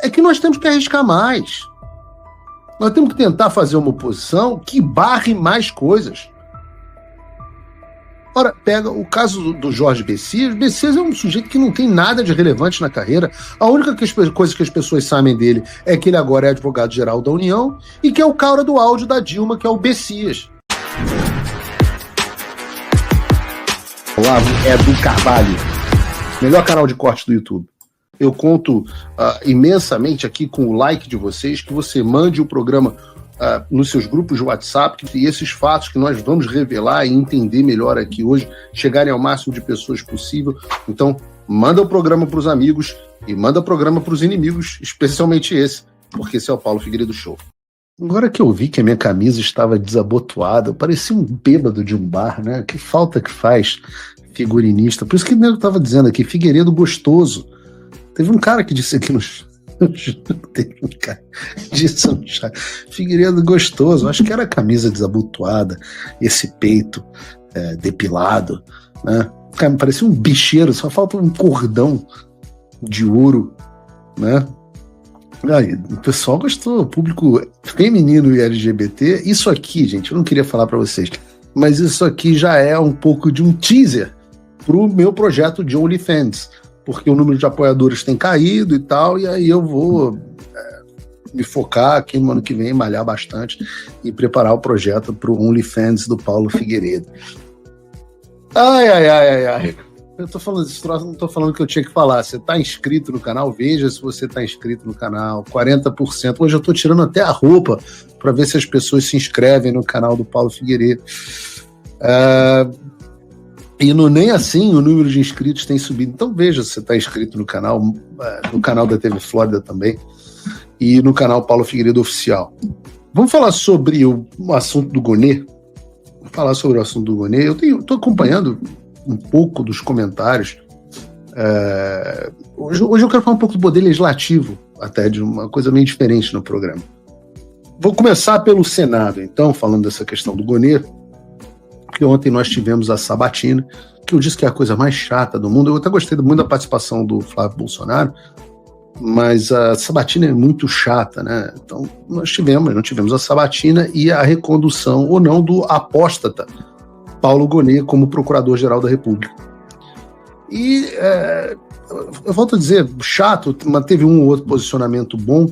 é que nós temos que arriscar mais. Nós temos que tentar fazer uma oposição que barre mais coisas. Ora, pega o caso do Jorge Bessias. Bessias é um sujeito que não tem nada de relevante na carreira. A única coisa que as pessoas sabem dele é que ele agora é advogado-geral da União e que é o cara do áudio da Dilma, que é o Bessias. Olavo é do Carvalho, melhor canal de corte do YouTube. Eu conto imensamente aqui com o like de vocês, que você mande o programa nos seus grupos de WhatsApp, e esses fatos que nós vamos revelar e entender melhor aqui hoje, chegarem ao máximo de pessoas possível. Então, manda o programa para os amigos e manda o programa para os inimigos, especialmente esse, porque esse é o Paulo Figueiredo Show. Agora que eu vi que a minha camisa estava desabotoada, eu parecia um bêbado de um bar, né? Que falta que faz figurinista. Por isso que eu estava dizendo aqui, Figueiredo gostoso. Teve um cara que disse aqui no Teve um cara que disse no chat, Figueiredo gostoso. Acho que era a camisa desabotoada, esse peito depilado, né? Cara, parecia um bicheiro, só falta um cordão de ouro, né? Aí, o pessoal gostou, o público feminino e LGBT. Isso aqui, gente, eu não queria falar para vocês, mas isso aqui já é um pouco de um teaser pro meu projeto de OnlyFans, porque o número de apoiadores tem caído e tal, e aí eu vou me focar aqui no ano que vem, malhar bastante e preparar o projeto pro OnlyFans do Paulo Figueiredo. Ai. Eu tô falando desse troço, não tô falando o que eu tinha que falar. Você tá inscrito no canal? Veja se você tá inscrito no canal. 40%. Hoje eu tô tirando até a roupa para ver se as pessoas se inscrevem no canal do Paulo Figueiredo. E nem assim o número de inscritos tem subido. Então veja se você tá inscrito no canal da TV Flórida também, e no canal Paulo Figueiredo Oficial. Vamos falar sobre o assunto do Gonê? Vamos falar sobre o assunto do Gonê. Eu tô acompanhando um pouco dos comentários. Hoje eu quero falar um pouco do poder legislativo, até de uma coisa meio diferente no programa. Vou começar pelo Senado, então, falando dessa questão do Gonê, porque ontem nós tivemos a sabatina, que eu disse que é a coisa mais chata do mundo. Eu até gostei muito da participação do Flávio Bolsonaro, mas a sabatina é muito chata, né? Então, nós não tivemos a sabatina e a recondução ou não do apóstata Paulo Gonê como Procurador-Geral da República. E, eu volto a dizer, chato, mas teve um ou outro posicionamento bom,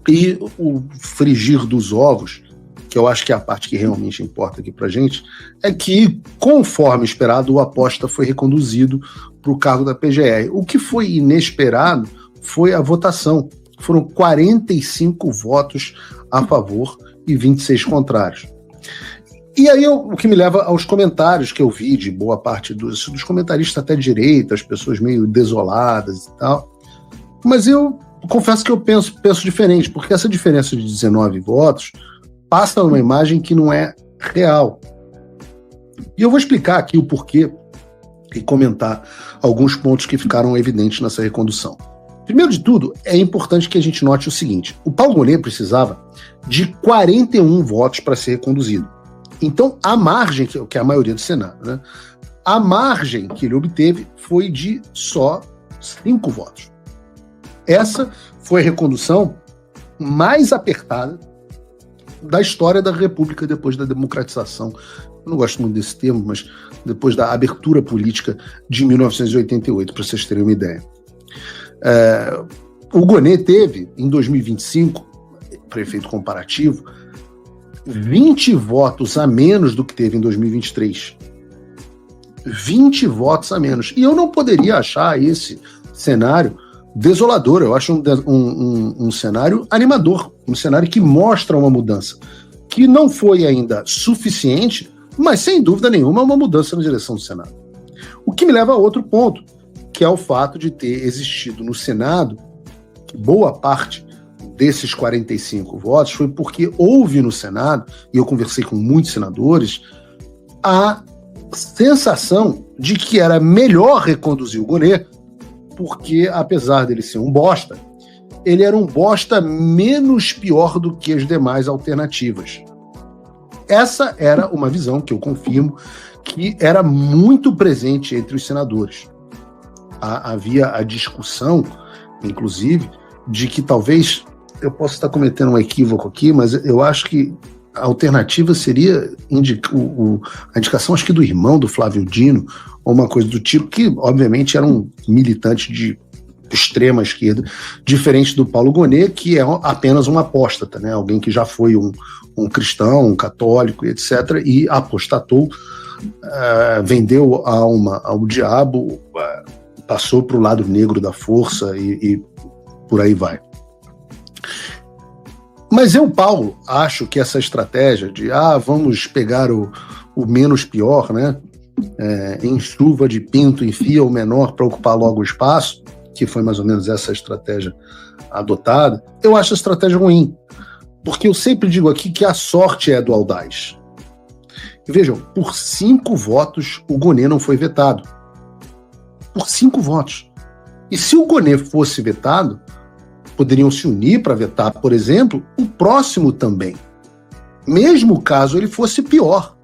e o frigir dos ovos, que eu acho que é a parte que realmente importa aqui pra gente, é que, conforme esperado, o apóstata foi reconduzido para o cargo da PGR. O que foi inesperado foi a votação. Foram 45 votos a favor e 26 contrários. E aí o que me leva aos comentários que eu vi de boa parte dos comentaristas até de direita, as pessoas meio desoladas e tal. Mas eu confesso que eu penso diferente, porque essa diferença de 19 votos passa uma imagem que não é real. E eu vou explicar aqui o porquê e comentar alguns pontos que ficaram evidentes nessa recondução. Primeiro de tudo, é importante que a gente note o seguinte: o Paulo Gonê precisava de 41 votos para ser reconduzido. Então, a margem, que é a maioria do Senado, né? A margem que ele obteve foi de só 5 votos. Essa foi a recondução mais apertada da história da República depois da democratização. Eu não gosto muito desse termo, mas depois da abertura política de 1988, para vocês terem uma ideia. O Gonê teve, em 2025, prefeito comparativo, 20 votos a menos do que teve em 2023. 20 votos a menos. E eu não poderia achar esse cenário desolador. Eu acho um cenário animador, um cenário que mostra uma mudança, que não foi ainda suficiente, mas sem dúvida nenhuma é uma mudança na direção do Senado. O que me leva a outro ponto, que é o fato de ter existido no Senado, que boa parte desses 45 votos foi porque houve no Senado, e eu conversei com muitos senadores, a sensação de que era melhor reconduzir o Gonê, porque, apesar dele ser um bosta, ele era um bosta menos pior do que as demais alternativas. Essa era uma visão que eu confirmo que era muito presente entre os senadores. Havia a discussão, inclusive, de que talvez eu possa estar cometendo um equívoco aqui, mas eu acho que a alternativa seria a indicação, acho que do irmão do Flávio Dino, ou uma coisa do tipo, que obviamente era um militante de extrema esquerda, diferente do Paulo Gonet, que é apenas um apóstata, né? Alguém que já foi um cristão, um católico, etc., e apostatou, vendeu a alma ao diabo, passou para o lado negro da força e por aí vai. Mas eu, Paulo, acho que essa estratégia de vamos pegar o menos pior, né? Em chuva de pinto, enfia o menor para ocupar logo o espaço, que foi mais ou menos essa estratégia adotada, eu acho a estratégia ruim. Porque eu sempre digo aqui que a sorte é do audaz. E vejam, por 5 votos o Gonet não foi vetado. Por 5 votos. E se o Gonet fosse vetado, poderiam se unir para vetar, por exemplo, o próximo também. Mesmo caso ele fosse pior.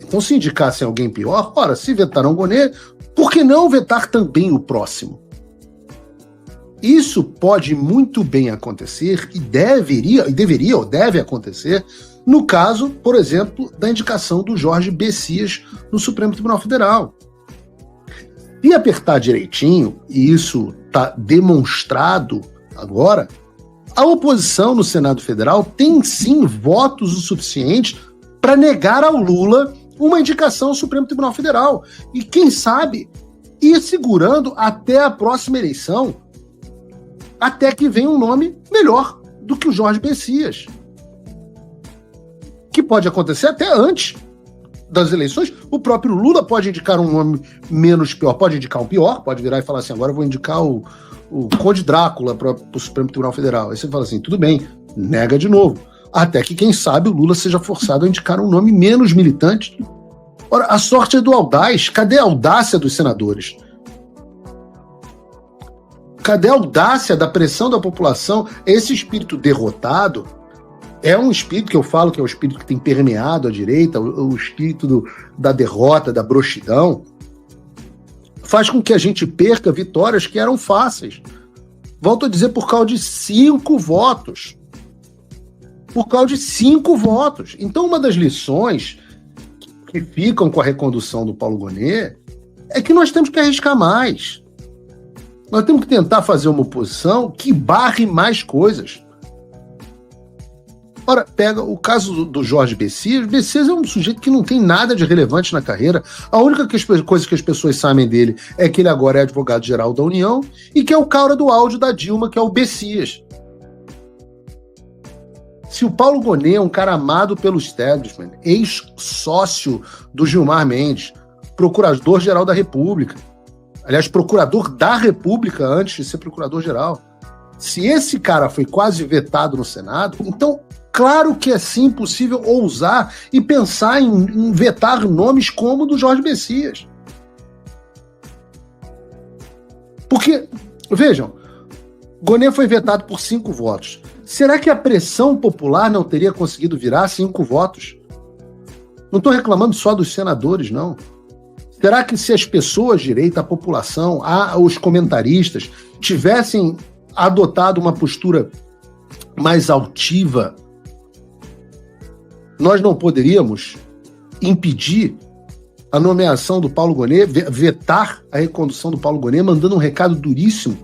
Então, se indicassem alguém pior, ora, se vetaram o Gonet, por que não vetar também o próximo? Isso pode muito bem acontecer e deveria ou deve acontecer no caso, por exemplo, da indicação do Jorge Bessias no Supremo Tribunal Federal. Se apertar direitinho, e isso está demonstrado agora, a oposição no Senado Federal tem sim votos o suficiente para negar ao Lula uma indicação ao Supremo Tribunal Federal. E quem sabe ir segurando até a próxima eleição, até que venha um nome melhor do que o Jorge Bessias. Que pode acontecer até antes das eleições. O próprio Lula pode indicar um nome menos pior, pode indicar um pior, pode virar e falar assim, agora eu vou indicar o Conde Drácula para o Supremo Tribunal Federal. Aí você fala assim, tudo bem, nega de novo. Até que, quem sabe, o Lula seja forçado a indicar um nome menos militante. Ora, a sorte é do audaz. Cadê a audácia dos senadores? Cadê a audácia da pressão da população? Esse espírito derrotado é um espírito que eu falo que é o espírito que tem permeado a direita, o espírito da derrota, da broxidão, faz com que a gente perca vitórias que eram fáceis. Volto a dizer, por causa de 5 votos. Por causa de 5 votos. Então, uma das lições que ficam com a recondução do Paulo Gonet é que nós temos que arriscar mais. Nós temos que tentar fazer uma oposição que barre mais coisas. Ora, pega o caso do Jorge Bessias. Bessias é um sujeito que não tem nada de relevante na carreira. A única coisa que as pessoas sabem dele é que ele agora é advogado-geral da União e que é o cara do áudio da Dilma, que é o Bessias. Se o Paulo Gonet é um cara amado pelo establishment, ex-sócio do Gilmar Mendes, procurador-geral da República, aliás, procurador da República antes de ser procurador-geral, se esse cara foi quase vetado no Senado, então, claro que é sim possível ousar e pensar em vetar nomes como o do Jorge Bessias. Porque, vejam, Gonet foi vetado por 5 votos. Será que a pressão popular não teria conseguido virar 5 votos? Não estou reclamando só dos senadores, não. Será que se as pessoas de direita, a população, os comentaristas, tivessem adotado uma postura mais altiva, nós não poderíamos impedir a nomeação do Paulo Gonet, vetar a recondução do Paulo Gonet, mandando um recado duríssimo,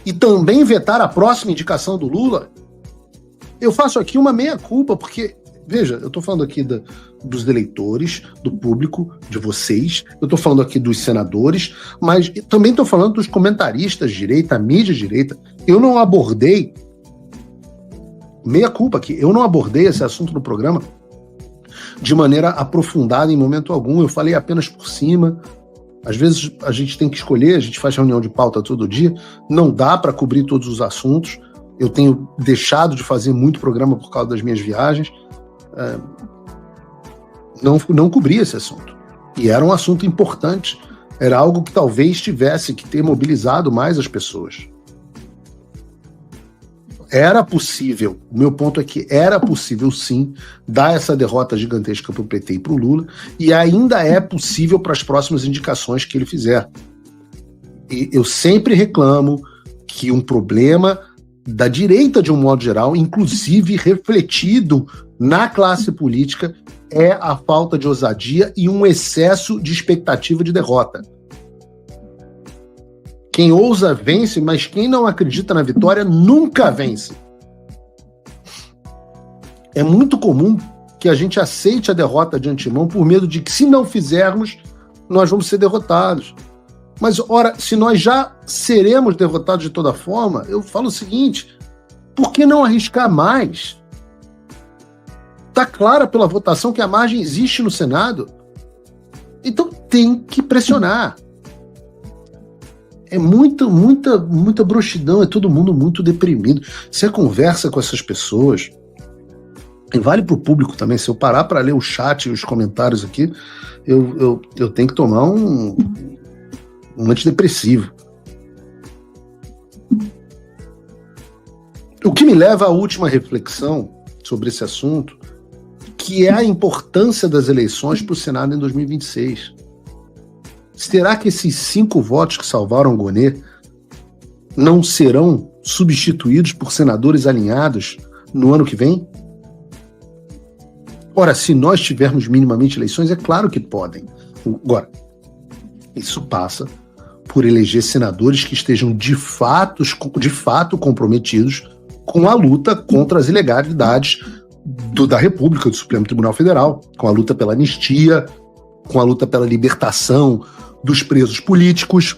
e também vetar a próxima indicação do Lula? Eu faço aqui uma meia-culpa, porque, veja, eu estou falando aqui dos eleitores, do público, de vocês, eu estou falando aqui dos senadores, mas também estou falando dos comentaristas de direita, a mídia de direita. Eu não abordei, meia-culpa aqui, eu não abordei esse assunto no programa de maneira aprofundada em momento algum, eu falei apenas por cima. Às vezes a gente tem que escolher, a gente faz reunião de pauta todo dia, não dá para cobrir todos os assuntos. Eu tenho deixado de fazer muito programa por causa das minhas viagens. Não cobri esse assunto. E era um assunto importante. Era algo que talvez tivesse que ter mobilizado mais as pessoas. Era possível, o meu ponto é que era possível sim dar essa derrota gigantesca para o PT e para o Lula, e ainda é possível para as próximas indicações que ele fizer. E eu sempre reclamo que um problema da direita de um modo geral, inclusive refletido na classe política, é a falta de ousadia e um excesso de expectativa de derrota. Quem ousa vence, mas quem não acredita na vitória nunca vence. É muito comum que a gente aceite a derrota de antemão por medo de que, se não fizermos, nós vamos ser derrotados. Mas, ora, se nós já seremos derrotados de toda forma, eu falo o seguinte: por que não arriscar mais? Está clara pela votação que a margem existe no Senado. Então tem que pressionar. É muita broxidão, é todo mundo muito deprimido. Você conversa com essas pessoas, e vale para o público também, se eu parar para ler o chat e os comentários aqui, eu tenho que tomar um antidepressivo. O que me leva à última reflexão sobre esse assunto, que é a importância das eleições para o Senado em 2026. Será que esses 5 votos que salvaram Gonê não serão substituídos por senadores alinhados no ano que vem? Ora, se nós tivermos minimamente eleições, é claro que podem. Agora, isso passa por eleger senadores que estejam de fato comprometidos com a luta contra as ilegalidades da República, do Supremo Tribunal Federal, com a luta pela anistia, com a luta pela libertação dos presos políticos.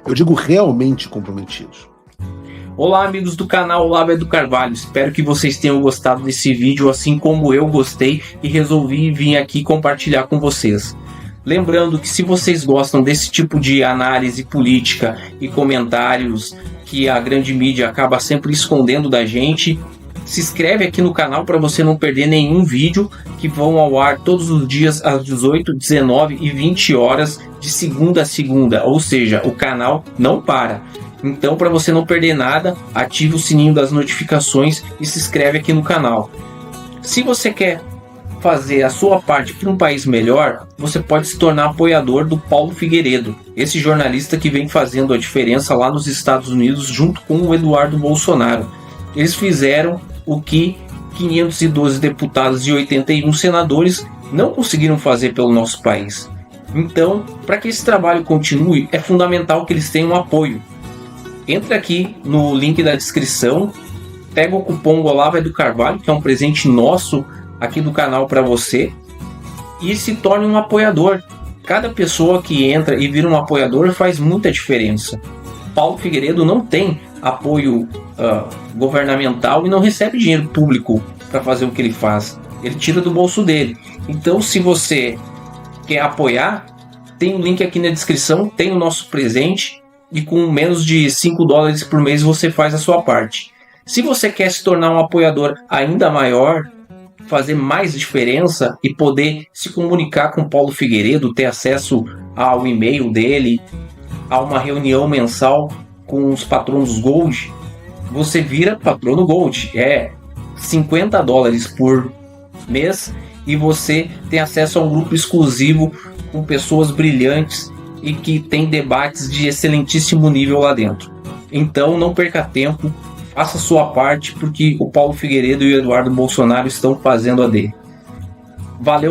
Eu digo realmente comprometidos. Olá, amigos do canal Olavo do Carvalho, espero que vocês tenham gostado desse vídeo, assim como eu gostei e resolvi vir aqui compartilhar com vocês. Lembrando que, se vocês gostam desse tipo de análise política e comentários que a grande mídia acaba sempre escondendo da gente, se inscreve aqui no canal para você não perder nenhum vídeo, que vão ao ar todos os dias às 18, 19 e 20 horas de segunda a segunda, ou seja, o canal não para. Então, para você não perder nada, ative o sininho das notificações e se inscreve aqui no canal. Se você quer fazer a sua parte para um país melhor, você pode se tornar apoiador do Paulo Figueiredo, esse jornalista que vem fazendo a diferença lá nos Estados Unidos junto com o Eduardo Bolsonaro. Eles fizeram o que 512 deputados e 81 senadores não conseguiram fazer pelo nosso país. Então, para que esse trabalho continue, é fundamental que eles tenham apoio. Entra aqui no link da descrição, pega o cupom Olavo do Carvalho, que é um presente nosso aqui do canal para você, e se torne um apoiador. Cada pessoa que entra e vira um apoiador faz muita diferença. Paulo Figueiredo não tem apoio governamental e não recebe dinheiro público para fazer o que ele faz. Ele tira do bolso dele. Então, se você quer apoiar, tem um link aqui na descrição, tem o nosso presente, e com menos de $5 por mês você faz a sua parte. Se você quer se tornar um apoiador ainda maior, fazer mais diferença e poder se comunicar com Paulo Figueiredo, ter acesso ao e-mail dele, a uma reunião mensal com os patronos Gold, você vira patrono Gold. É $50 por mês e você tem acesso a um grupo exclusivo com pessoas brilhantes e que tem debates de excelentíssimo nível lá dentro. Então não perca tempo, faça a sua parte, porque o Paulo Figueiredo e o Eduardo Bolsonaro estão fazendo a dele. Valeu!